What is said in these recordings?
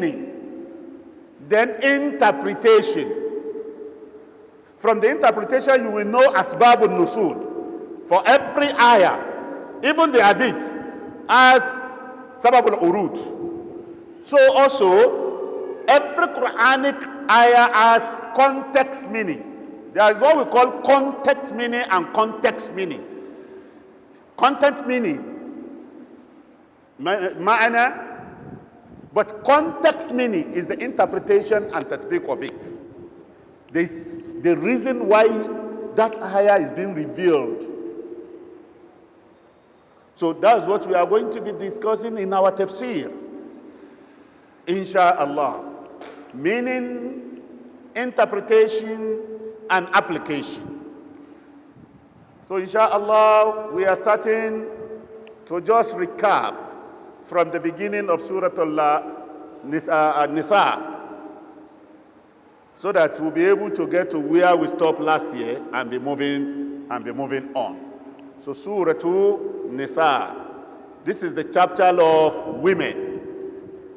meaning, then interpretation. From the interpretation, you will know asbabun nusul. For every ayah, even the hadith, as sababul urud. So also, every Quranic ayah has context meaning. There is what we call context meaning and context meaning. Content meaning, ma'ana, but context meaning is the interpretation and tatbiq of it. The reason why that ayah is being revealed. So that's what we are going to be discussing in our tafsir, insha'Allah. Meaning, interpretation, and application. So insha'Allah, we are starting to just recap from the beginning of Surah Al-Nisa, so that we'll be able to get to where we stopped last year and be moving on. So Surah Nisa, this is the chapter of women.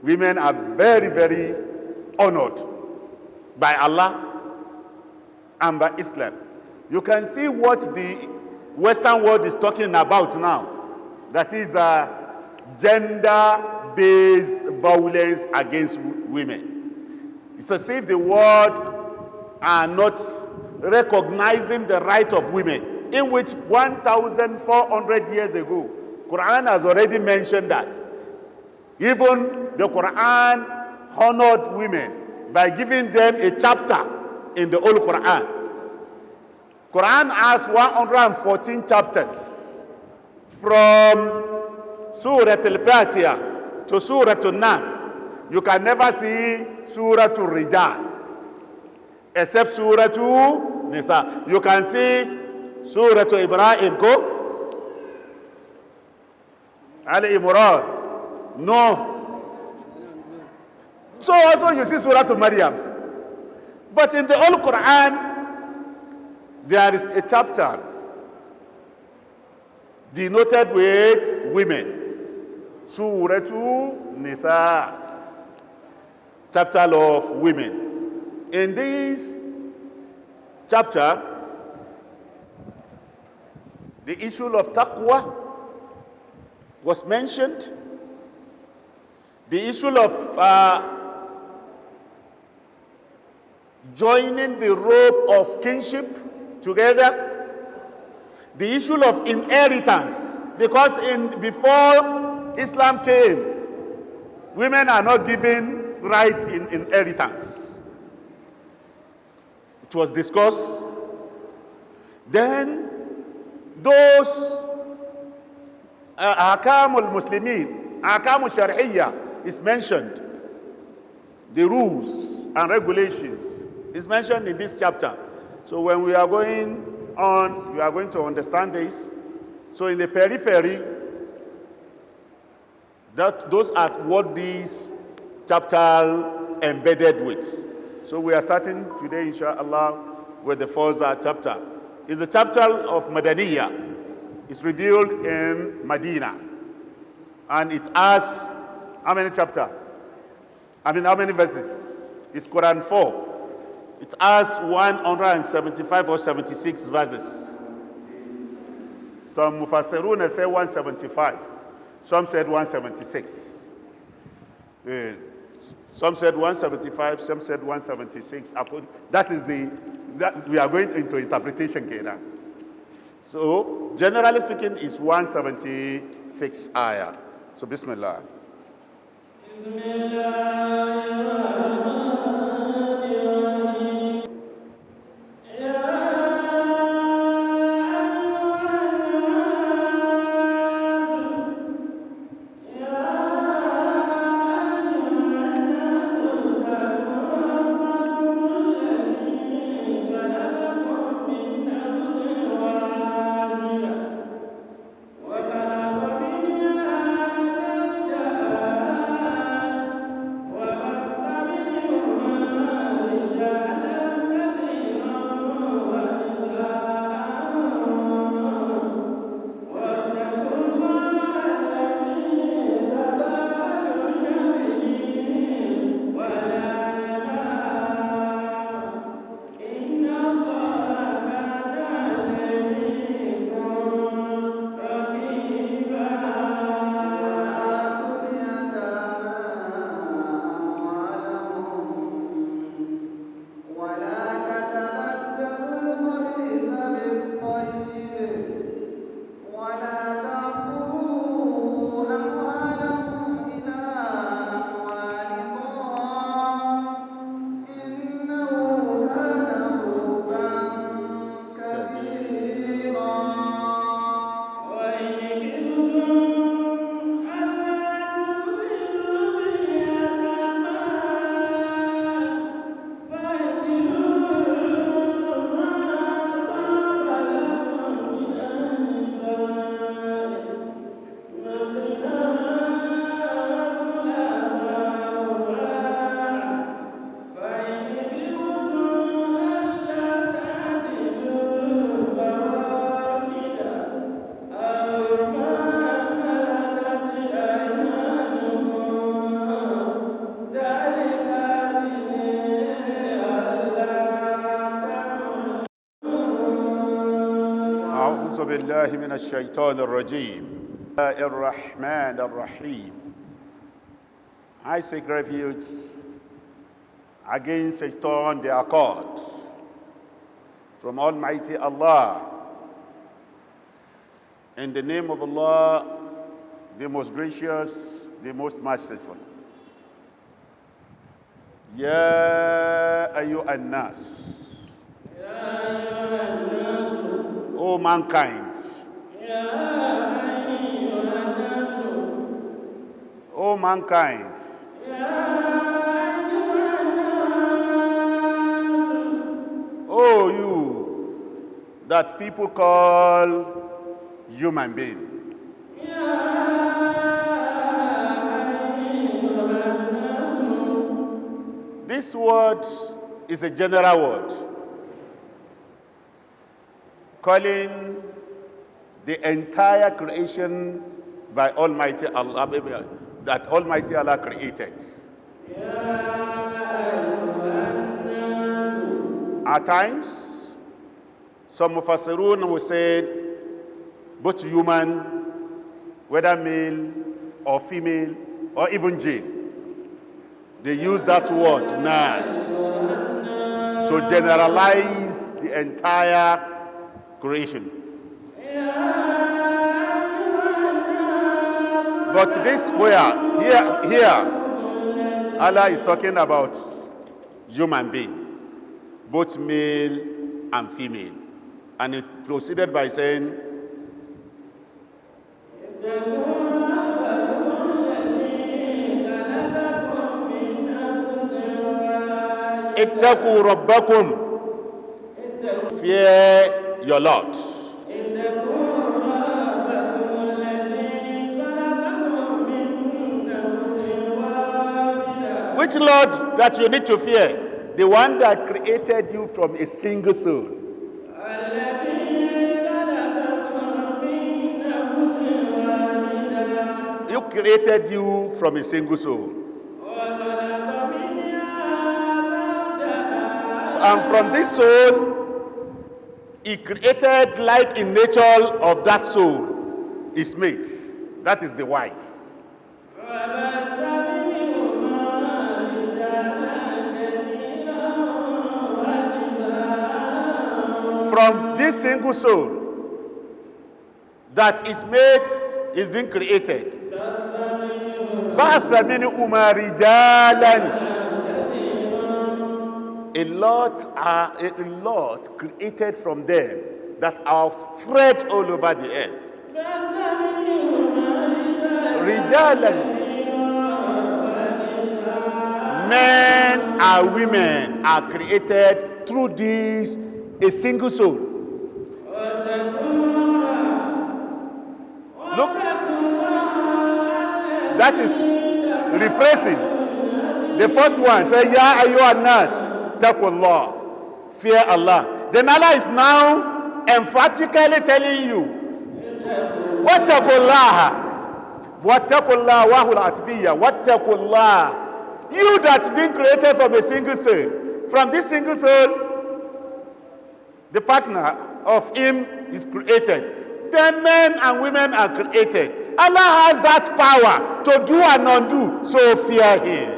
Women are very, very honored by Allah and by Islam. You can see what the Western world is talking about now. That is gender-based violence against women. It's as if the world are not recognizing the right of women, in which 1,400 years ago, Quran has already mentioned that. Even the Quran honored women by giving them a chapter in the Old Quran. Quran has 114 chapters from Surah Al-Fatiha to Surah Al-Nas. You can never see Surah Al-Rijal except Surah Al-Nisa. You can see Surah Al-Ibrahim, Al-Imran. No. So also you see Surah Al-Maryam. But in the Old Quran, there is a chapter denoted with women. Surah Nisa, chapter of women. In this chapter, the issue of taqwa was mentioned. The issue of joining the rope of kinship together. The issue of inheritance, because before Islam came, women are not given rights in inheritance. It was discussed. Then those ahkamul muslimin, ahkamul shar'iyya is mentioned. The rules and regulations is mentioned in this chapter. So when we are going on, you are going to understand this. So in the periphery, those are what this chapter embedded with. So we are starting today, inshallah, with the first chapter. It's the chapter of Madaniyah. It's revealed in Medina. And it has, how many chapters? How many verses? It's Quran 4. It has 175 or 76 verses. Some Mufassirun say 175. Some said 176. Some said 175, some said 176. That we are going into interpretation here. So, generally speaking, it's 176 ayah. So, Bismillah. أعوذ بالله من الشيطان الرجيم. الرحمن الرحيم. I seek refuge against Shaitan, the accord, from Almighty Allah. In the name of Allah, the most gracious, the most merciful. Ya ayyuhan nas. O mankind. O mankind. O you that people call human being. This word is a general word calling the entire creation by Almighty Allah, that Almighty Allah created. At times, some of us will say both human, whether male or female or even jinn. They use that word, nas, to generalize the entire creation. But this, here, Allah is talking about human being, both male and female. And it proceeded by saying, Ittaqu rabbakum, fear your Lord. Which Lord that you need to fear? The one that created you from a single soul. He created you from a single soul. And from this soul, he created light in nature of that soul, his mate. That is the wife. From this single soul that his mate is being created. A lot created from them that are spread all over the earth. Rijalan. Men and women are created through this, a single soul. Look, that is rephrasing. The first one says, Ya ayyuhan nas, taqullah, fear Allah. Then Allah is now emphatically telling you, wattaqullaha, wattaqullah wahul atfiyya, wattaqullah. You that's been created from a single soul. From this single soul, the partner of him is created. Then men and women are created. Allah has that power to do and undo, so fear him.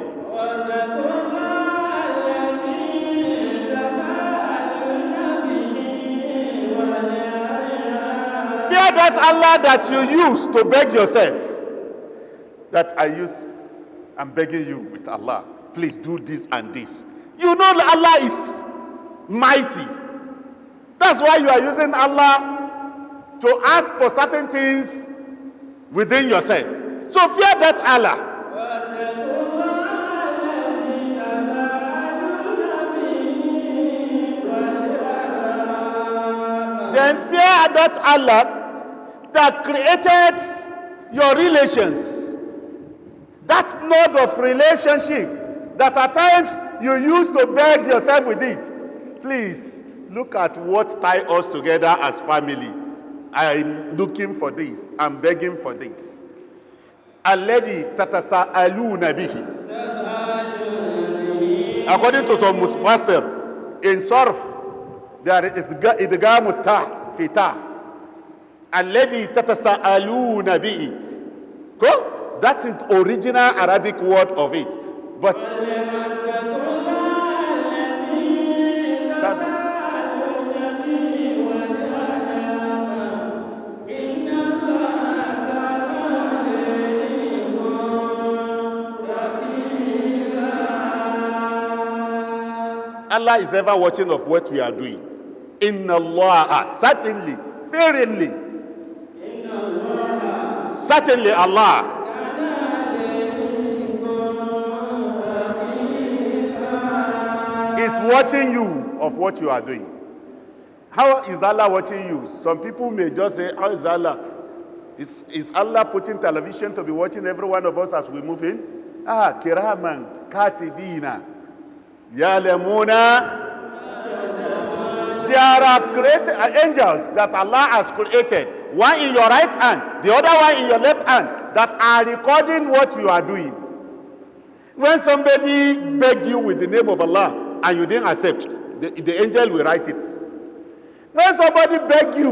Fear that Allah that you use to beg yourself. That I'm begging you with Allah. Please do this and this. You know Allah is mighty. That's why you are using Allah to ask for certain things within yourself. So fear that Allah. Then fear that Allah that created your relations. That mode of relationship that at times you use to beg yourself with it. Please look at what ties us together as family. I'm looking for this. I'm begging for this. Alladhi tatasa'aluna bihi. According to some mufassir, in Sarf, there is idgamu ta fi ta. الذي تتساءلون به. Go? That is the original Arabic word of it. But that's, Allah is ever watching of what we are doing. Inna Allah, certainly, verily, certainly Allah is watching you of what you are doing. How is Allah watching you? Some people may just say, how is Allah? Is Allah putting television to be watching every one of us as we move in? Kiraman katibina yalamuna. There are created angels that Allah has created, one in your right hand, the other one in your left hand, that are recording what you are doing. When somebody begged you with the name of Allah and you didn't accept, the angel will write it. When somebody begged you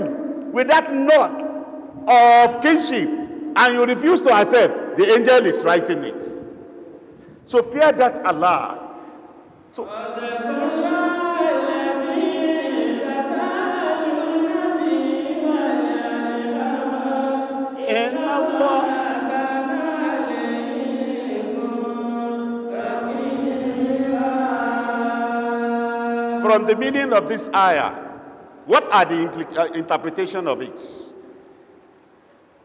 with that knot of kinship and you refuse to accept, the angel is writing it. So fear that Allah. So, in Allah. From the meaning of this ayah, what are the interpretation of it?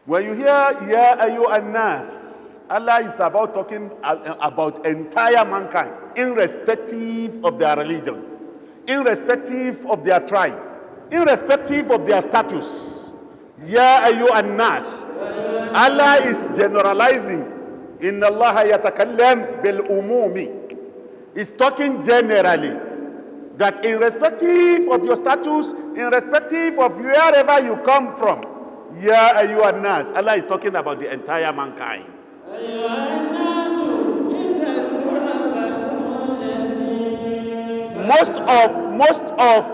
When you hear Ya Ayyuhan Nas, Allah is about talking about entire mankind, irrespective of their religion, irrespective of their tribe, irrespective of their status. Ya Ayyuhan Nas. Allah is generalizing. Inna Allah yatakallam bil umumi. He's talking generally. That irrespective of your status, irrespective of wherever you come from, Ya Ayyuhan Nas, Allah is talking about the entire mankind. Most of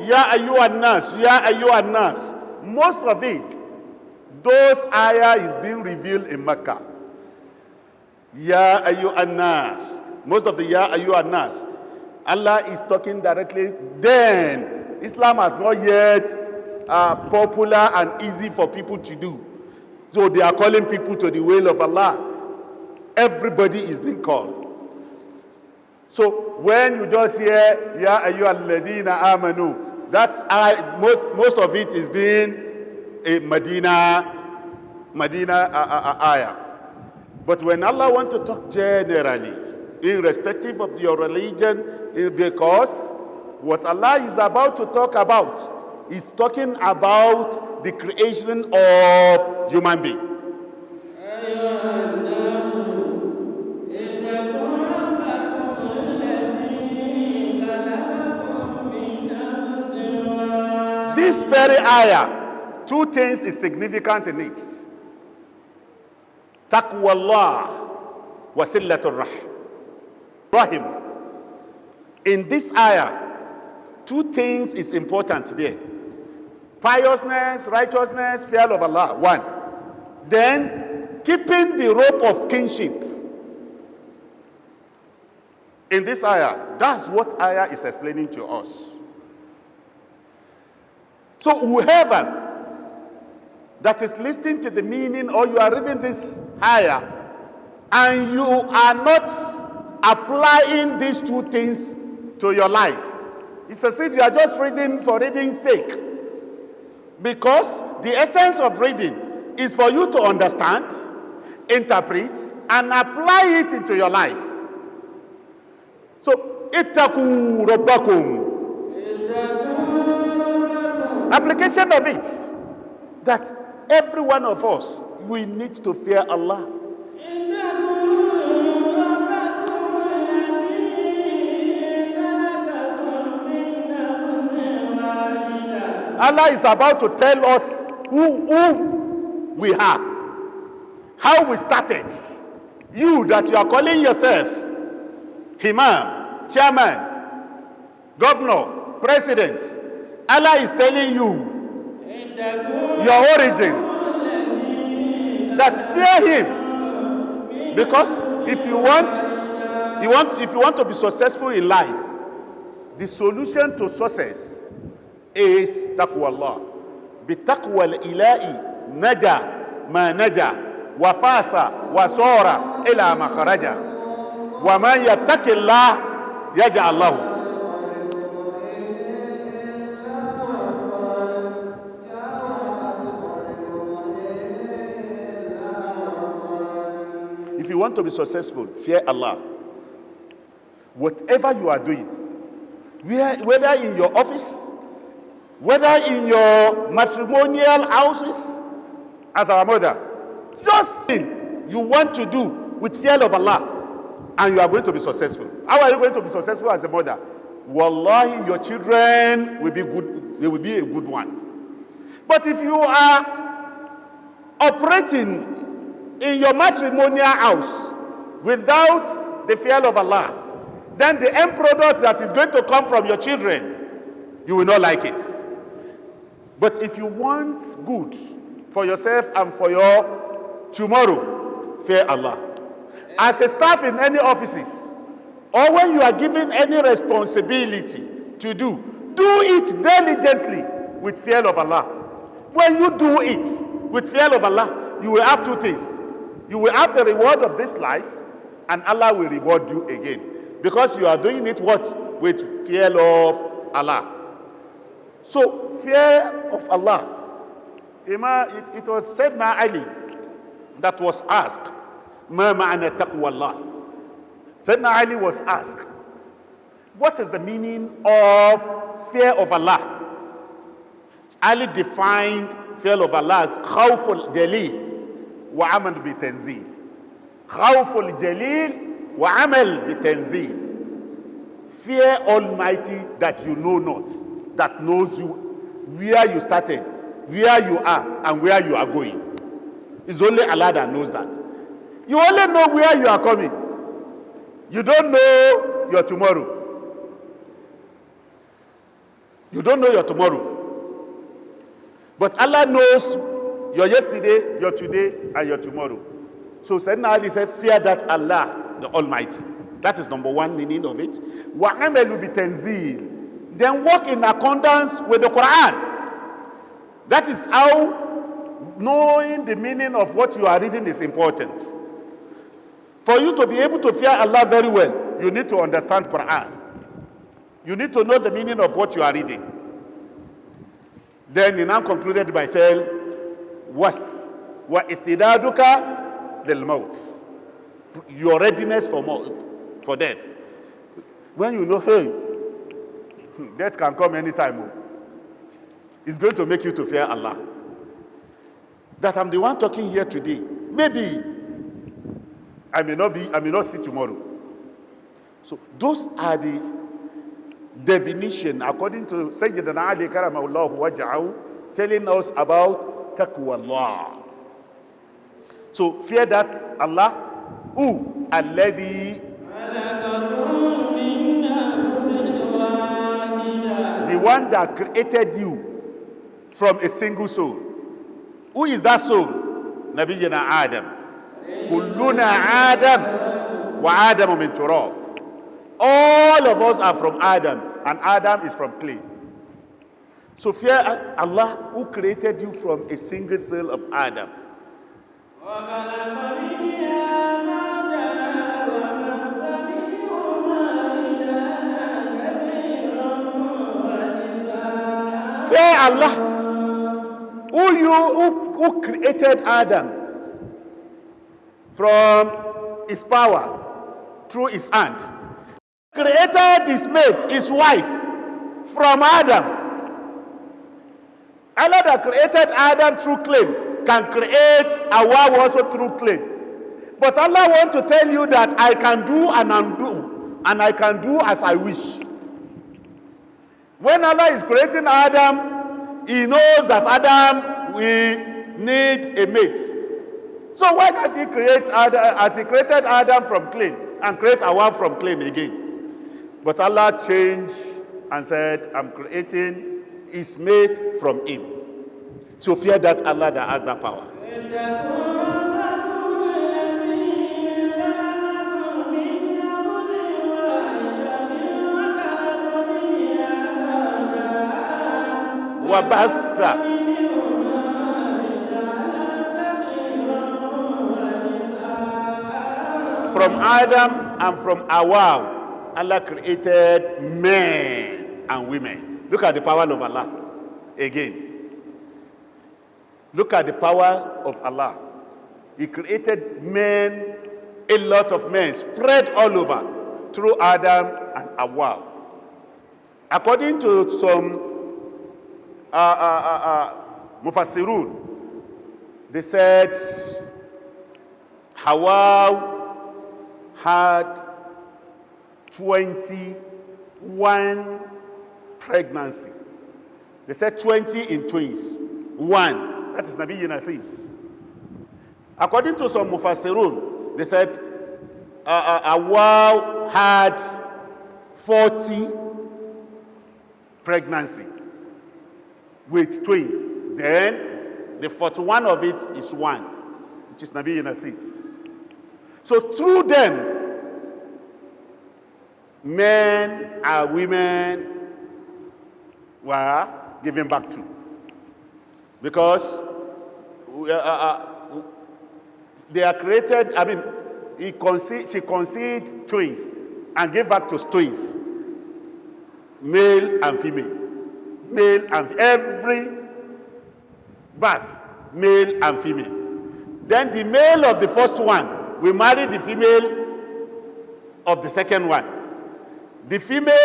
Ya Ayyuhan Nas, Ya Ayyuhan Nas, most of it, those ayah is being revealed in Mecca. Ya Ayyuhan Nas, most of the Ya Ayyuhan Nas, Allah is talking directly. Then Islam has not yet popular and easy for people to do. So they are calling people to the will of Allah. Everybody is being called. So when you just hear Ya ayyuhalladhina amanu, that's most of it is being a Medina ayah. But when Allah wants to talk generally, irrespective of your religion, because what Allah is about to talk about is talking about the creation of human being. This very ayah, two things is significant in it. Taqwallah wa sillatur rahim. In this ayah, two things is important there. Piousness, righteousness, fear of Allah, one. Then, keeping the rope of kinship. In this ayah, that's what ayah is explaining to us. So whoever that is listening to the meaning, or you are reading this ayah, and you are not applying these two things to your life, it's as if you are just reading for reading's sake. Because the essence of reading is for you to understand, interpret, and apply it into your life. So, ittaqu rabbakum. Application of it, that every one of us, we need to fear Allah. Allah is about to tell us who we are, how we started. You that you are calling yourself Imam, Chairman, Governor, President, Allah is telling you your origin, that fear him. Because if you want to be successful in life, the solution to success is taqwa Allah. بتقوى الإله نجا ما نجا وفاس وصار إلى ما خرج ومن يتق الله يجعل له. If you want to be successful, fear Allah. Whatever you are doing, whether in your office, whether in your matrimonial houses, as our mother, just thing you want to do with fear of Allah, and you are going to be successful. How are you going to be successful as a mother? Wallahi, your children will be good. They will be a good one. But if you are operating in your matrimonial house without the fear of Allah, then the end product that is going to come from your children, you will not like it. But if you want good for yourself and for your tomorrow, fear Allah. As a staff in any offices, or when you are given any responsibility to do it diligently with fear of Allah. When you do it with fear of Allah, you will have two things. You will have the reward of this life, and Allah will reward you again. Because you are doing it what? With fear of Allah. So, fear of Allah. It was Sayyidina Ali that was asked, Ma ma'ana taqwa Allah? Sayyidina Ali was asked, what is the meaning of fear of Allah? Ali defined fear of Allah as khawful jalil wa amal bi tanzil. Khawful jalil wa amal bi tanzil. Fear Almighty that you know not, that knows you, where you started, where you are, and where you are going. It's only Allah that knows that. You only know where you are coming. You don't know your tomorrow. You don't know your tomorrow. But Allah knows your yesterday, your today, and your tomorrow. So Sayyidina Ali said, fear that Allah, the Almighty. That is number one meaning of it. وَعَمَلُ بِتَنْزِيلٍ. Then walk in accordance with the Quran. That is how knowing the meaning of what you are reading is important. For you to be able to fear Allah very well, you need to understand Quran. You need to know the meaning of what you are reading. Then he now concluded by saying, وَإِسْتِدَادُكَ لِلْمَوْتِ. Your readiness for death. When you know, hey, death can come anytime. It's going to make you to fear Allah. That I'm the one talking here today. Maybe I may not see tomorrow. So those are the definition according to Sayyidina Ali karamahullahu waj'ahu, telling us about taqwa Allah. So fear that Allah, who alladhi, the one that created you from a single soul. Who is that soul? Nabiyyina Adam. Kulluna Adam wa Adam min turab. All of us are from Adam, and Adam is from clay. So fear Allah who created you from a single soul of Adam. Fear Allah who created Adam from his power through his hand. Created his mate, his wife, from Adam. Allah that created Adam through clay can create Hawa also through clay. But Allah wants to tell you that I can do and undo, and I can do as I wish. When Allah is creating Adam, He knows that Adam will need a mate. So why can't He create Adam, as He created Adam from clay, and create Hawa from clay again? But Allah changed and said, I'm creating his mate from him. So fear that Allah that has that power. Wabatha. From Adam and from Hawa, Allah created men and women. Look at the power of Allah. Again. Look at the power of Allah. He created men, a lot of men, spread all over through Adam and Hawa. According to some Mufassirun, they said Hawa had 21 pregnancy. They said 20 in twins. One. That is Nabi Yunathis. According to some Mufassirun, they said Hawa had 40 pregnancy with twins. Then the 41 of it is one, which is Nabi Yunathis. So through them, men and women were given back to. Because they are created, she conceived twins and gave back to twins, male and female. Male and every birth, male and female. Then the male of the first one will marry the female of the second one. The female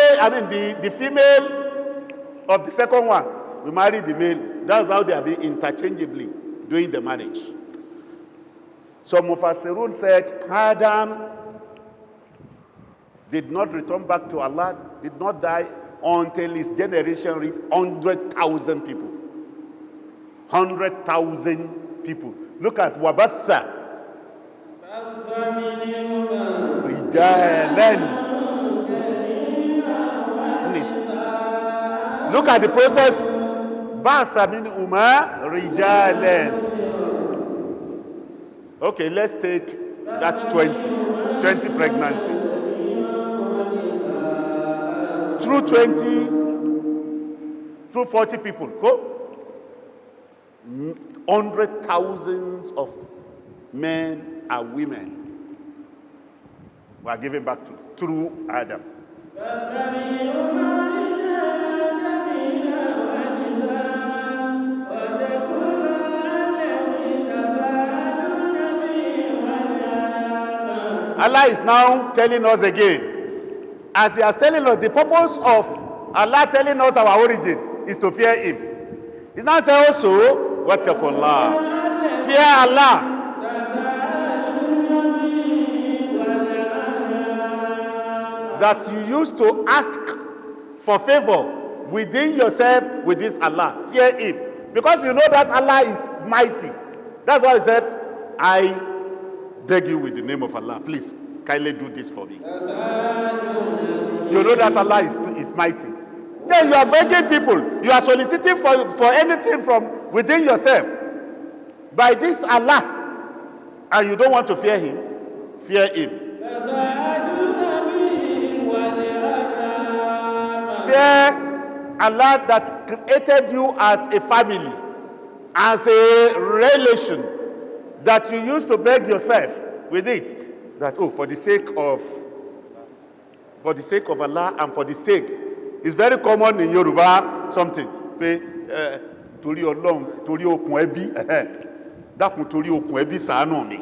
of the second one will marry the male. That's how they are being interchangeably doing the marriage. So Mufassirun said Adam did not return back to Allah, did not die until his generation reached 100,000 people. 100,000 people. Look at Wabatha. Rijalan. Look at the process. Batha min Umar Rijalan. Okay, let's take that 20 pregnancy. Through 20, through 40 people, go. 100,000 of men and women were given back to through Adam. Allah is now telling us again, as He has telling us, the purpose of Allah telling us our origin is to fear Him. He's now saying also, wattaqullah, fear Allah. That you used to ask for favor within yourself with this Allah. Fear Him. Because you know that Allah is mighty. That's why He said, I beg you with the name of Allah, please kindly do this for me. You know that Allah is mighty. Then you are begging people, you are soliciting for anything from within yourself by this Allah, and you don't want to fear Him. Fear Him. Fear Allah that created you as a family, as a relation, that you used to beg yourself with it, that for the sake of Allah and for the sake, it's very common in Yoruba something. Torí Ọlọ́run, torí okùn ẹbí, dákun torí okùn ẹbí ṣàánú mi.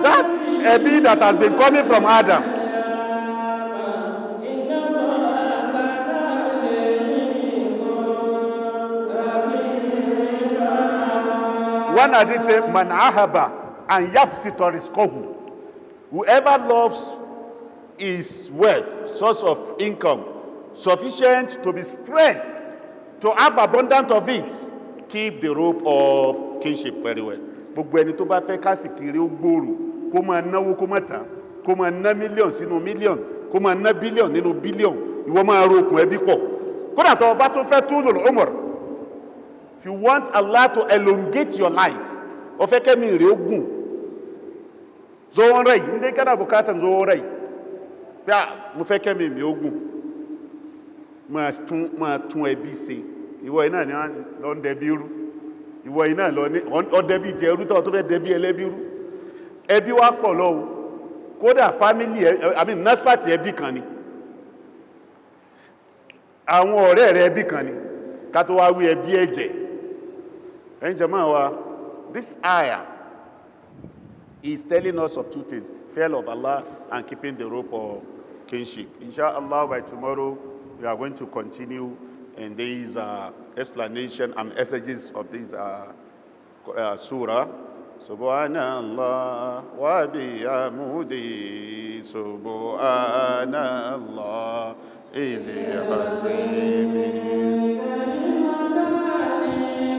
That's ẹbí that has been coming from Adam. One hadith say, Man ahaba and yapsita rizqahu. Whoever loves his wealth, source of income, sufficient to be spread, to have abundance of it, keep the rope of kinship very well. Gbogbo ẹni tó bá fẹ́ kásìkiri ó gbòòrò, kó máa náwó kó máa tán, kó máa ná mílíọ̀n sínú mílíọ̀n, kó máa ná bílíọ̀n nínú bílíọ̀n, ìwọ máa ro okùn ẹbí pọ̀. kódà tó bá tún fẹ́ tulul umr, if you want Allah to elongate your life, ó fẹ́ kẹ́mi rẹ̀ ó gùn, tsohon rai, inda kana bukatan tsohon rai, ya mo fẹ́ kẹ́mi mi ó gùn, máa tún ẹbí ṣe. Ìwọ iná ni lọ ń dẹbí rú, ìwọ iná lọ ní ọdẹbí jẹ rú tó fẹ́ dẹbí ẹlẹ́bí rú. Ẹbí wa pọ̀ lọ́wọ́, kódà family NASFAT ẹbí kan ni, àwọn ọ̀rẹ́ rẹ̀ ẹbí kan ni, ká tó wá wí ẹbí ẹ̀jẹ̀. Ẹ̀yin jàmáà wa, this ayah is telling us of two things: fear of Allah and keeping the rope of kinship. Inshallah, by tomorrow we are going to continue in these explanation and messages of this surah. Subhanallah wa bihamdihi, subhanallah.